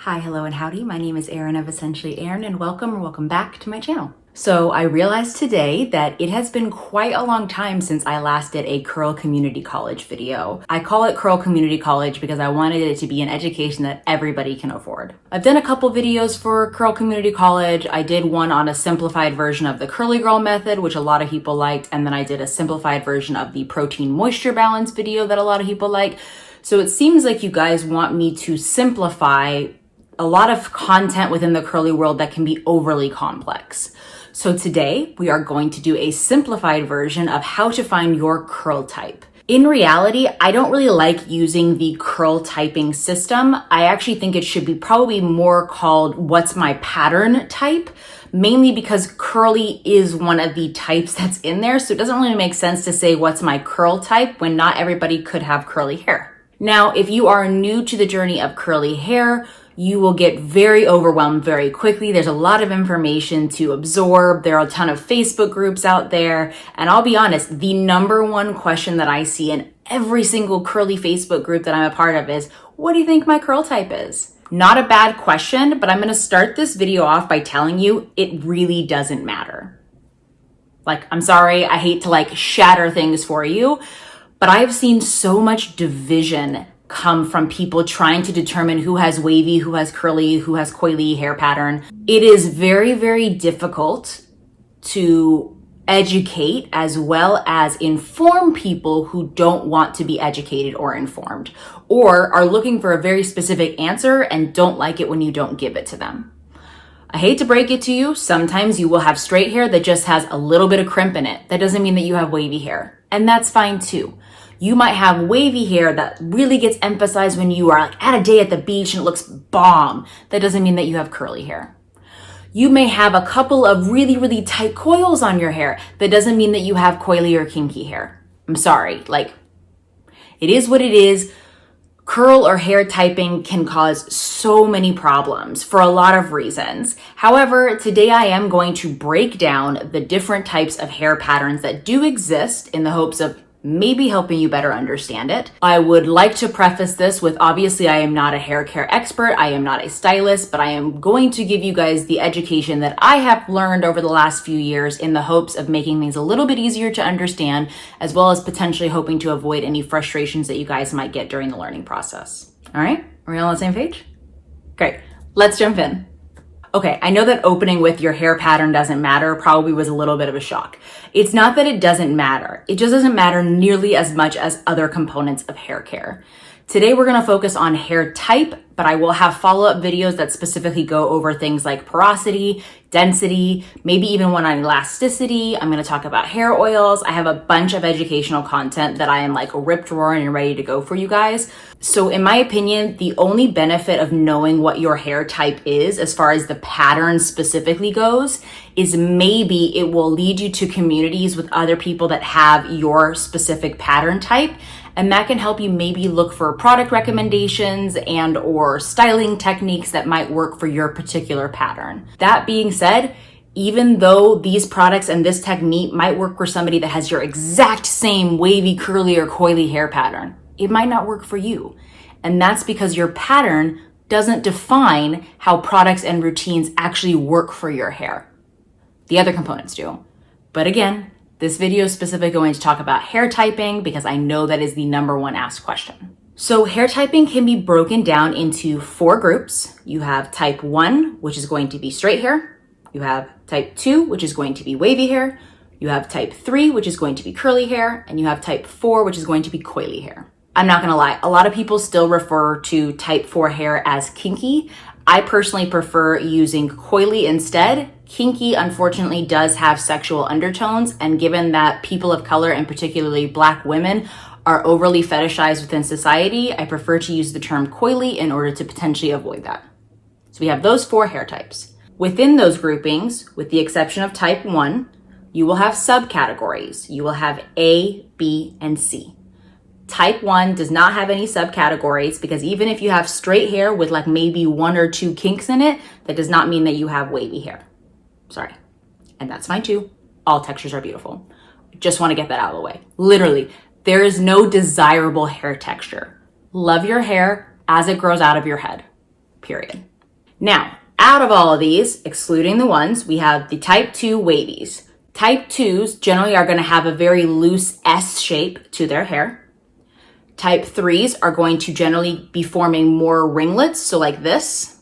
Hi, hello, and howdy. My name is Erin of Essentially Erin, and welcome back to my channel. So I realized today that it has been quite a long time since I last did a Curl Community College video. I call it Curl Community College because I wanted it to be an education that everybody can afford. I've done a couple videos for Curl Community College. I did one on a simplified version of the Curly Girl method, which a lot of people liked, and then I did a simplified version of the protein moisture balance video that a lot of people like. So it seems like you guys want me to simplify a lot of content within the curly world that can be overly complex. So today we are going to do a simplified version of how to find your curl type. In reality, I don't really like using the curl typing system. I actually think it should be probably more called what's my pattern type, mainly because curly is one of the types that's in there. So it doesn't really make sense to say what's my curl type when not everybody could have curly hair. Now, if you are new to the journey of curly hair, you will get very overwhelmed very quickly. There's a lot of information to absorb. There are a ton of Facebook groups out there. And I'll be honest, the number one question that I see in every single curly Facebook group that I'm a part of is, what do you think my curl type is? Not a bad question, but I'm gonna start this video off by telling you it really doesn't matter. I'm sorry, I hate to shatter things for you, but I've seen so much division come from people trying to determine who has wavy, who has curly, who has coily hair pattern. It is very, very difficult to educate as well as inform people who don't want to be educated or informed, or are looking for a very specific answer and don't like it when you don't give it to them. I hate to break it to you, sometimes you will have straight hair that just has a little bit of crimp in it. That doesn't mean that you have wavy hair, and that's fine too. You might have wavy hair that really gets emphasized when you are at a day at the beach and it looks bomb. That doesn't mean that you have curly hair. You may have a couple of really, really tight coils on your hair. That doesn't mean that you have coily or kinky hair. I'm sorry, it is what it is. Curl or hair typing can cause so many problems for a lot of reasons. However, today I am going to break down the different types of hair patterns that do exist in the hopes of maybe helping you better understand it. I would like to preface this with, obviously, I am not a hair care expert. I am not a stylist, but I am going to give you guys the education that I have learned over the last few years in the hopes of making things a little bit easier to understand, as well as potentially hoping to avoid any frustrations that you guys might get during the learning process. All right, are we all on the same page? Great, let's jump in. Okay, I know that opening with your hair pattern doesn't matter probably was a little bit of a shock. It's not that it doesn't matter. It just doesn't matter nearly as much as other components of hair care. Today, we're gonna focus on hair type, but I will have follow-up videos that specifically go over things like porosity, density, maybe even one on elasticity. I'm gonna talk about hair oils. I have a bunch of educational content that I am ripped roaring and ready to go for you guys. So in my opinion, the only benefit of knowing what your hair type is, as far as the pattern specifically goes, is maybe it will lead you to communities with other people that have your specific pattern type. And that can help you maybe look for product recommendations and or styling techniques that might work for your particular pattern. That being said, even though these products and this technique might work for somebody that has your exact same wavy, curly, or coily hair pattern, it might not work for you. And that's because your pattern doesn't define how products and routines actually work for your hair. The other components do. But again, this video is specifically going to talk about hair typing because I know that is the number one asked question. So hair typing can be broken down into 4 groups. You have type 1, which is going to be straight hair. You have type 2, which is going to be wavy hair. You have type 3, which is going to be curly hair. And you have type 4, which is going to be coily hair. I'm not gonna lie, a lot of people still refer to type 4 hair as kinky. I personally prefer using coily instead. Kinky, unfortunately, does have sexual undertones, and given that people of color, and particularly Black women, are overly fetishized within society, I prefer to use the term coily in order to potentially avoid that. So we have those 4 hair types. Within those groupings, with the exception of type 1, you will have subcategories. You will have A, B, and C. Type 1 does not have any subcategories because even if you have straight hair with maybe 1 or 2 kinks in it, that does not mean that you have wavy hair. Sorry. And that's fine too. All textures are beautiful. Just want to get that out of the way. Literally, there is no desirable hair texture. Love your hair as it grows out of your head, period. Now, out of all of these, excluding the ones, we have the type 2 wavies. Type 2s generally are going to have a very loose S shape to their hair. Type 3s are going to generally be forming more ringlets, so like this.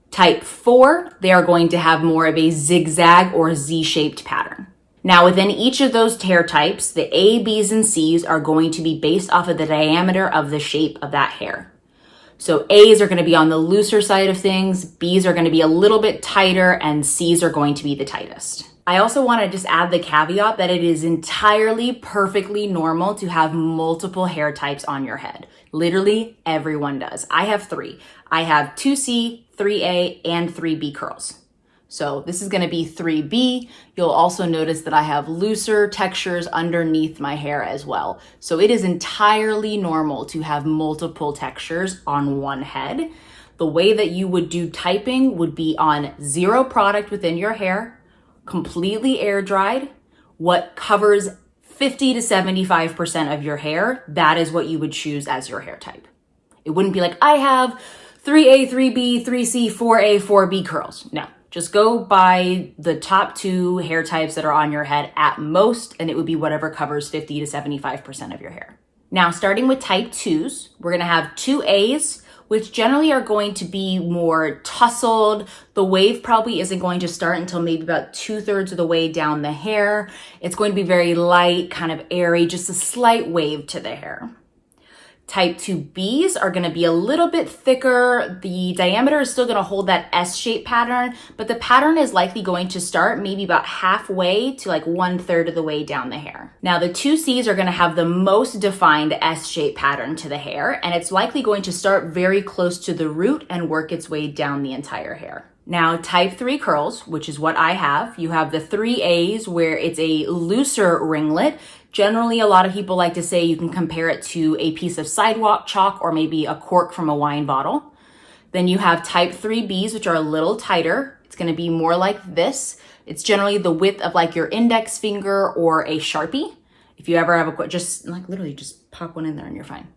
Type 4, they are going to have more of a zigzag or Z-shaped pattern. Now, within each of those hair types, the A, Bs, and Cs are going to be based off of the diameter of the shape of that hair. So A's are going to be on the looser side of things, B's are going to be a little bit tighter, and C's are going to be the tightest. I also want to just add the caveat that it is entirely perfectly normal to have multiple hair types on your head. Literally everyone does. I have 3. I have 2C, 3A, and 3B curls. So this is going to be 3B. You'll also notice that I have looser textures underneath my hair as well. So it is entirely normal to have multiple textures on one head. The way that you would do typing would be on 0 product within your hair, completely air dried. What covers 50 to 75% of your hair, that is what you would choose as your hair type. It wouldn't be like, I have 3A, 3B, 3C, 4A, 4B curls. No. Just go by the top 2 hair types that are on your head at most, and it would be whatever covers 50 to 75% of your hair. Now, starting with type 2s, we're going to have 2 A's, which generally are going to be more tousled. The wave probably isn't going to start until maybe about 2/3 of the way down the hair. It's going to be very light, kind of airy, just a slight wave to the hair. Type 2Bs are going to be a little bit thicker. The diameter is still going to hold that S-shaped pattern, but the pattern is likely going to start maybe about halfway to like 1/3 of the way down the hair. Now, the 2Cs are going to have the most defined S-shaped pattern to the hair, and it's likely going to start very close to the root and work its way down the entire hair. Now, type 3 curls, which is what I have, you have the 3As where it's a looser ringlet. Generally, a lot of people like to say you can compare it to a piece of sidewalk chalk or maybe a cork from a wine bottle. Then you have type 3Bs, which are a little tighter. It's going to be more like this. It's generally the width of like your index finger or a Sharpie. If you ever have just like literally just pop one in there and you're fine.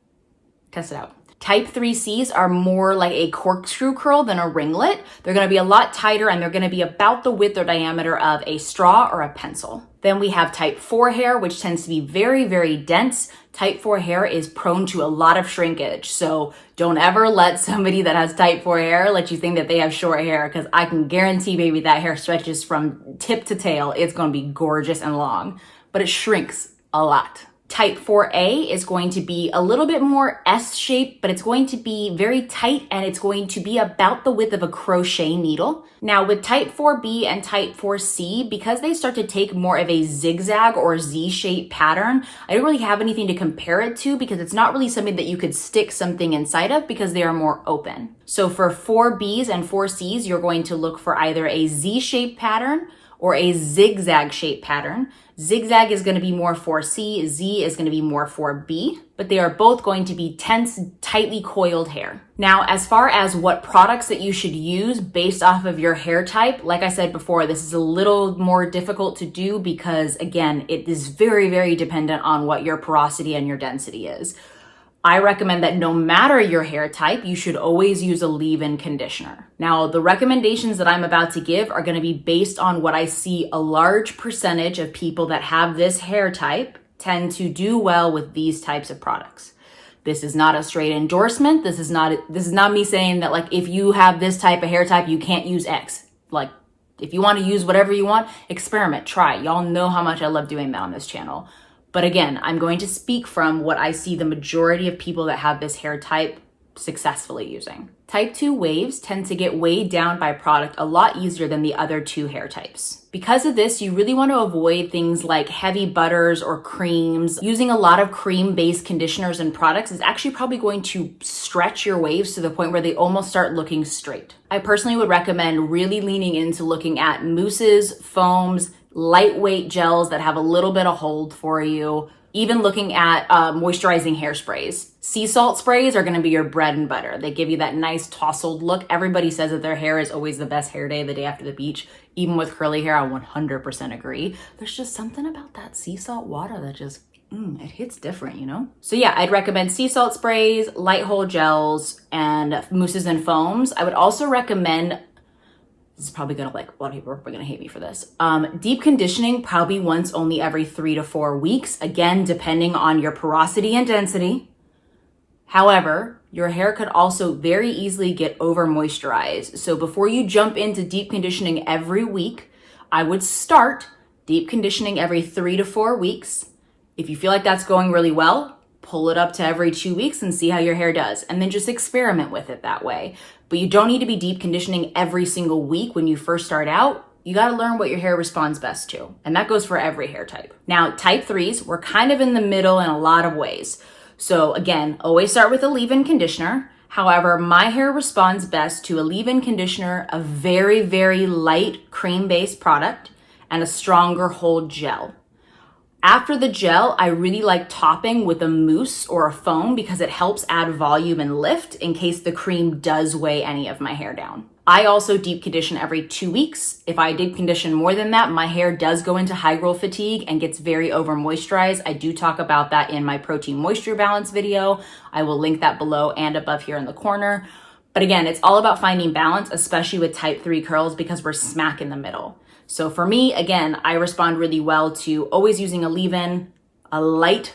Test it out. Type 3Cs are more like a corkscrew curl than a ringlet. They're going to be a lot tighter and they're going to be about the width or diameter of a straw or a pencil. Then we have type 4 hair, which tends to be very, very dense. Type 4 hair is prone to a lot of shrinkage. So don't ever let somebody that has type 4 hair let you think that they have short hair, because I can guarantee, baby, that hair stretches from tip to tail. It's going to be gorgeous and long, but it shrinks a lot. Type 4A is going to be a little bit more S-shaped, but it's going to be very tight and it's going to be about the width of a crochet needle. Now with type 4B and type 4C, because they start to take more of a zigzag or Z-shaped pattern, I don't really have anything to compare it to because it's not really something that you could stick something inside of because they are more open. So for 4Bs and 4Cs, you're going to look for either a Z-shaped pattern or a zigzag shape pattern. Zigzag is going to be more 4C, Z is going to be more 4B, but they are both going to be tense, tightly coiled hair. Now, as far as what products that you should use based off of your hair type, like I said before, this is a little more difficult to do because, again, it is very, very dependent on what your porosity and your density is. I recommend that no matter your hair type, you should always use a leave-in conditioner. Now, the recommendations that I'm about to give are going to be based on what I see a large percentage of people that have this hair type tend to do well with these types of products. This is not a straight endorsement. This is not me saying that like if you have this type of hair type, you can't use X. Like if you want to use whatever you want, experiment, try. Y'all know how much I love doing that on this channel. But again, I'm going to speak from what I see the majority of people that have this hair type successfully using. Type 2 waves tend to get weighed down by product a lot easier than the other 2 hair types. Because of this, you really want to avoid things like heavy butters or creams. Using a lot of cream-based conditioners and products is actually probably going to stretch your waves to the point where they almost start looking straight. I personally would recommend really leaning into looking at mousses, foams, lightweight gels that have a little bit of hold for you, even looking at moisturizing hairsprays. Sea salt sprays are going to be your bread and butter. They give you that nice tousled look. Everybody says that their hair is always the best hair day, the day after the beach. Even with curly hair, I 100% agree. There's just something about that sea salt water that just it hits different, you know? So yeah, I'd recommend sea salt sprays, light hold gels, and mousses and foams. I would also recommend, this is probably gonna, like, a lot of people are gonna hate me for this. Deep conditioning probably once only every 3 to 4 weeks, again, depending on your porosity and density. However, your hair could also very easily get over moisturized. So before you jump into deep conditioning every week, I would start deep conditioning every 3 to 4 weeks. If you feel like that's going really well, pull it up to every 2 weeks and see how your hair does. And then just experiment with it that way. But you don't need to be deep conditioning every single week when you first start out. You got to learn what your hair responds best to. And that goes for every hair type. Now, type 3s, we're kind of in the middle in a lot of ways. So again, always start with a leave-in conditioner. However, my hair responds best to a leave-in conditioner, a very, very light cream-based product, and a stronger hold gel. After the gel, I really like topping with a mousse or a foam because it helps add volume and lift in case the cream does weigh any of my hair down. I also deep condition every 2 weeks. If I deep condition more than that, my hair does go into high growth fatigue and gets very over moisturized. I do talk about that in my protein moisture balance video. I will link that below and above here in the corner. But again, it's all about finding balance, especially with type 3 curls because we're smack in the middle. So for me, again, I respond really well to always using a leave-in, a light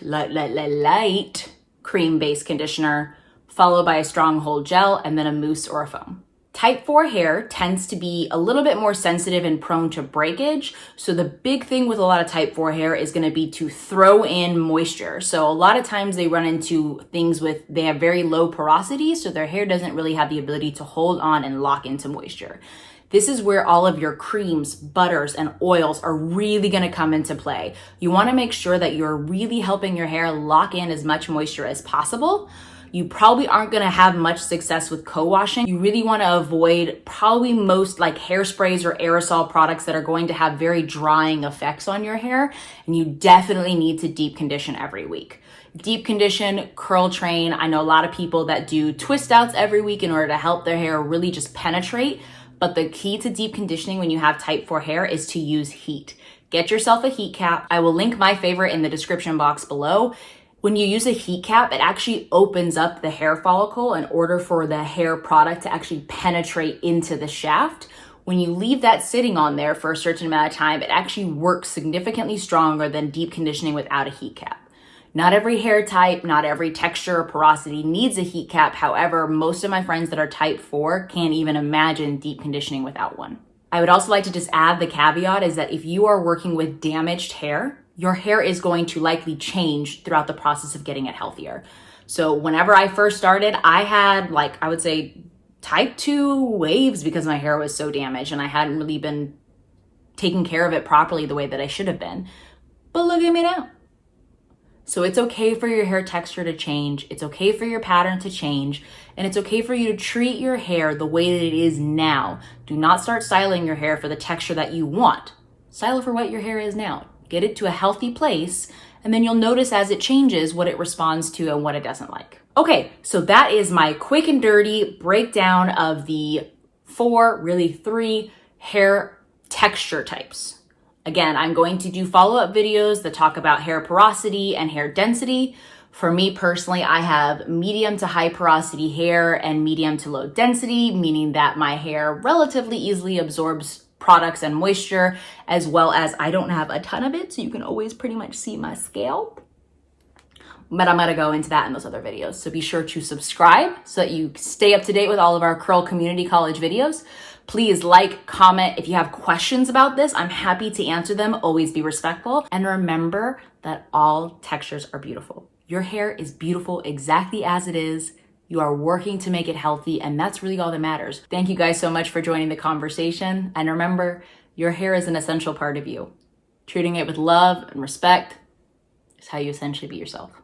cream-based conditioner, followed by a strong hold gel, and then a mousse or a foam. Type 4 hair tends to be a little bit more sensitive and prone to breakage. So the big thing with a lot of type 4 hair is going to be to throw in moisture. So a lot of times they run into things with, they have very low porosity, so their hair doesn't really have the ability to hold on and lock into moisture. This is where all of your creams, butters, and oils are really gonna come into play. You wanna make sure that you're really helping your hair lock in as much moisture as possible. You probably aren't gonna have much success with co-washing. You really wanna avoid probably most like hairsprays or aerosol products that are going to have very drying effects on your hair. And you definitely need to deep condition every week. Deep condition, curl train. I know a lot of people that do twist outs every week in order to help their hair really just penetrate. But the key to deep conditioning when you have type 4 hair is to use heat. Get yourself a heat cap. I will link my favorite in the description box below. When you use a heat cap, it actually opens up the hair follicle in order for the hair product to actually penetrate into the shaft. When you leave that sitting on there for a certain amount of time, it actually works significantly stronger than deep conditioning without a heat cap. Not every hair type, not every texture or porosity needs a heat cap. However, most of my friends that are type 4 can't even imagine deep conditioning without one. I would also like to just add the caveat is that if you are working with damaged hair, your hair is going to likely change throughout the process of getting it healthier. So whenever I first started, I had I would say type 2 waves because my hair was so damaged and I hadn't really been taking care of it properly the way that I should have been. But look at me now. So it's okay for your hair texture to change. It's okay for your pattern to change. And it's okay for you to treat your hair the way that it is now. Do not start styling your hair for the texture that you want. Style it for what your hair is now. Get it to a healthy place. And then you'll notice as it changes what it responds to and what it doesn't like. Okay, so that is my quick and dirty breakdown of the 3 hair texture types. Again, I'm going to do follow-up videos that talk about hair porosity and hair density. For me personally, I have medium to high porosity hair and medium to low density, meaning that my hair relatively easily absorbs products and moisture, as well as I don't have a ton of it, so you can always pretty much see my scalp. But I'm gonna go into that in those other videos. So be sure to subscribe so that you stay up to date with all of our Curl Community College videos. Please like, comment. If you have questions about this, I'm happy to answer them. Always be respectful. And remember that all textures are beautiful. Your hair is beautiful exactly as it is. You are working to make it healthy, and that's really all that matters. Thank you guys so much for joining the conversation. And remember, your hair is an essential part of you. Treating it with love and respect is how you essentially be yourself.